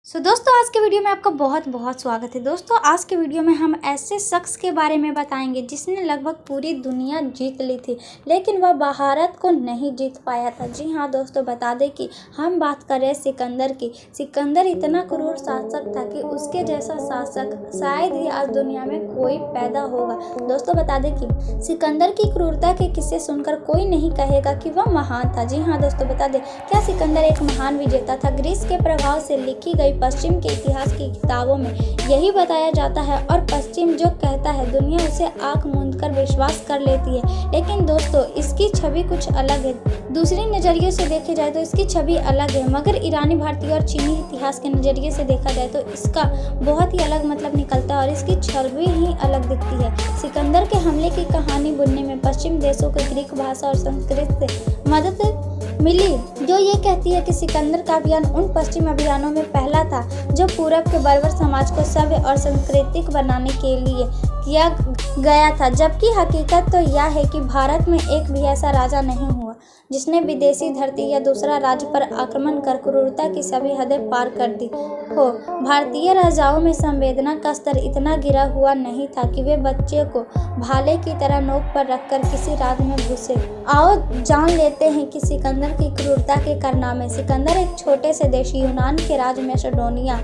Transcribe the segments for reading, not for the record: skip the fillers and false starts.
दोस्तों आज के वीडियो में आपका बहुत बहुत स्वागत है। दोस्तों आज के वीडियो में हम ऐसे शख्स के बारे में बताएंगे जिसने लगभग पूरी दुनिया जीत ली थी, लेकिन वह भारत को नहीं जीत पाया था। जी हाँ दोस्तों, बता दें कि हम बात कर रहे हैं सिकंदर की। सिकंदर इतना क्रूर शासक था कि उसके जैसा शासक शायद ही आज दुनिया में कोई पैदा होगा। दोस्तों बता दें कि सिकंदर की क्रूरता के किस्से सुनकर कोई नहीं कहेगा कि वह महान था। जी हाँ दोस्तों, बता दें क्या सिकंदर एक महान विजेता था। ग्रीस के प्रभाव से लिखी गई पश्चिम के इतिहास की किताबों में यही बताया जाता है, और पश्चिम जो कहता है दुनिया उसे आंख मूंद कर विश्वास कर लेती है। लेकिन दोस्तों इसकी छवि कुछ अलग है। दूसरे नजरिए से देखे जाए तो इसकी छवि अलग है, मगर ईरानी, भारतीय और चीनी इतिहास के नजरिए से देखा जाए तो इसका बहुत ही अलग मतलब निकलता है और इसकी छवि ही अलग दिखती है। सिकंदर के हमले की कहानी बुनने में पश्चिम देशों को ग्रीक भाषा और संस्कृत से मदद मिली, जो ये कहती है कि सिकंदर का अभियान उन पश्चिम अभियानों में पहला था जो पूरब के बर्बर समाज को सभ्य और सांस्कृतिक बनाने के लिए किया गया था। जबकि हकीकत तो यह है कि भारत में एक भी ऐसा राजा नहीं हुआ जिसने विदेशी धरती या दूसरा राज्य पर आक्रमण कर क्रूरता की सभी हदें पार कर दी हो। भारतीय राजाओं में संवेदना का स्तर इतना गिरा हुआ नहीं था कि वे बच्चे को भाले की तरह नोक पर रखकर किसी राज्य में घुसे। आओ जान लेते हैं कि सिकंदर की क्रूरता के कारनामे। सिकंदर एक छोटे से देश यूनान के राज्य मैसेडोनिया,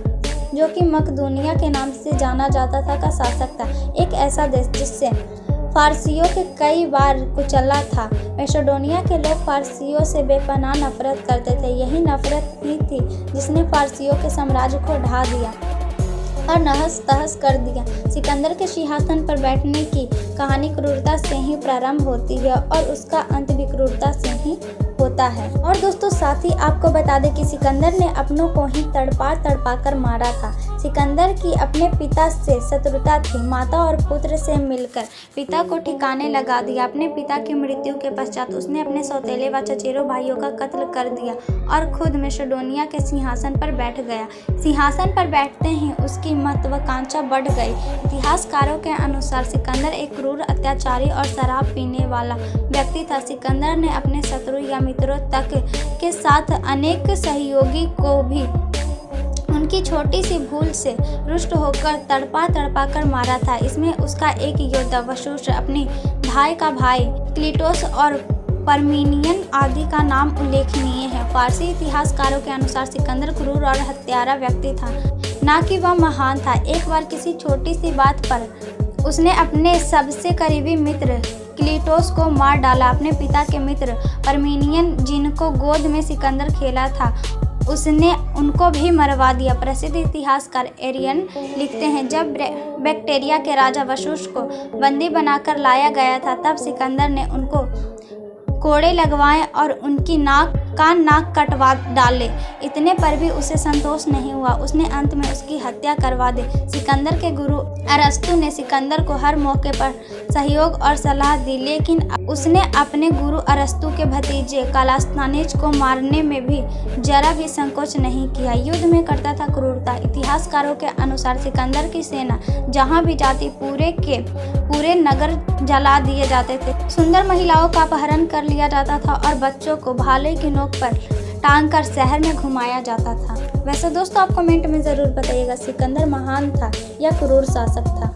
जो कि मकदूनिया के नाम से जाना जाता था, का शासक था। एक ऐसा देश जिससे फारसियों के कई बार कुचला था। मैसेडोनिया के लोग फारसियों से बेपनाह नफरत करते थे। यही नफरत ही थी जिसने फारसियों के साम्राज्य को ढा दिया और नहस तहस कर दिया। सिकंदर के सिंहासन पर बैठने की कहानी क्रूरता से ही प्रारंभ होती है और उसका अंत भी क्रूरता से ही होता है। और दोस्तों साथ ही आपको बता दें कि सिकंदर ने अपनों को ही तड़पा कर मारा था। सिकंदर की अपने पिता से शत्रुता थी। माता और पुत्र से मिलकर पिता को ठिकाने लगा दिया। अपने पिता की मृत्यु के पश्चात उसने अपने सौतेले व चचेरे भाइयों का कत्ल कर दिया और खुद मैसेडोनिया के सिंहासन पर बैठ गया। सिंहासन पर बैठते ही उसकी महत्वाकांक्षा बढ़ गई। इतिहासकारों के अनुसार सिकंदर एक क्रूर, अत्याचारी और शराब पीने वाला व्यक्ति था। सिकंदर ने अपने शत्रु या मित्रों तक के साथ अनेक सहयोगी को भी उनकी छोटी सी भूल से रुष्ट होकर तड़पा कर मारा था। इसमें उसका एक योद्धा वशुष, अपने भाई का भाई क्लीटोस और परमीनियन आदि का नाम उल्लेखनीय है। फारसी इतिहासकारों के अनुसार सिकंदर क्रूर और हत्यारा व्यक्ति था, ना कि वह महान था। एक बार किसी छोटी सी बात पर उसने अपने सबसे करीबी मित्र क्लीटोस को मार डाला। अपने पिता के मित्र परमीनियन, जिनको गोद में सिकंदर खेला था, उसने उनको भी मरवा दिया। प्रसिद्ध इतिहासकार एरियन लिखते हैं, जब बैक्टेरिया के राजा वशुष को बंदी बनाकर लाया गया था, तब सिकंदर ने उनको कोड़े लगवाए और उनकी नाक कटवा डाले। इतने पर भी उसे संतोष नहीं हुआ। उसने अंत में उसकी हत्या करवा दी। सिकंदर के गुरु अरस्तु ने सिकंदर को हर मौके पर सहयोग और सलाह दी, लेकिन उसने अपने गुरु अरस्तु के भतीजे कालास्तानिज को मारने में भी जरा भी संकोच नहीं किया। युद्ध में करता था क्रूरता। इतिहासकारों के अनुसार सिकंदर की सेना जहां भी जाती पूरे नगर जला दिए जाते थे। सुंदर महिलाओं का अपहरण कर लिया जाता था और बच्चों को भाले की नोक पर टांग कर शहर में घुमाया जाता था। वैसे दोस्तों आप कमेंट में ज़रूर बताइएगा, सिकंदर महान था या क्रूर शासक था।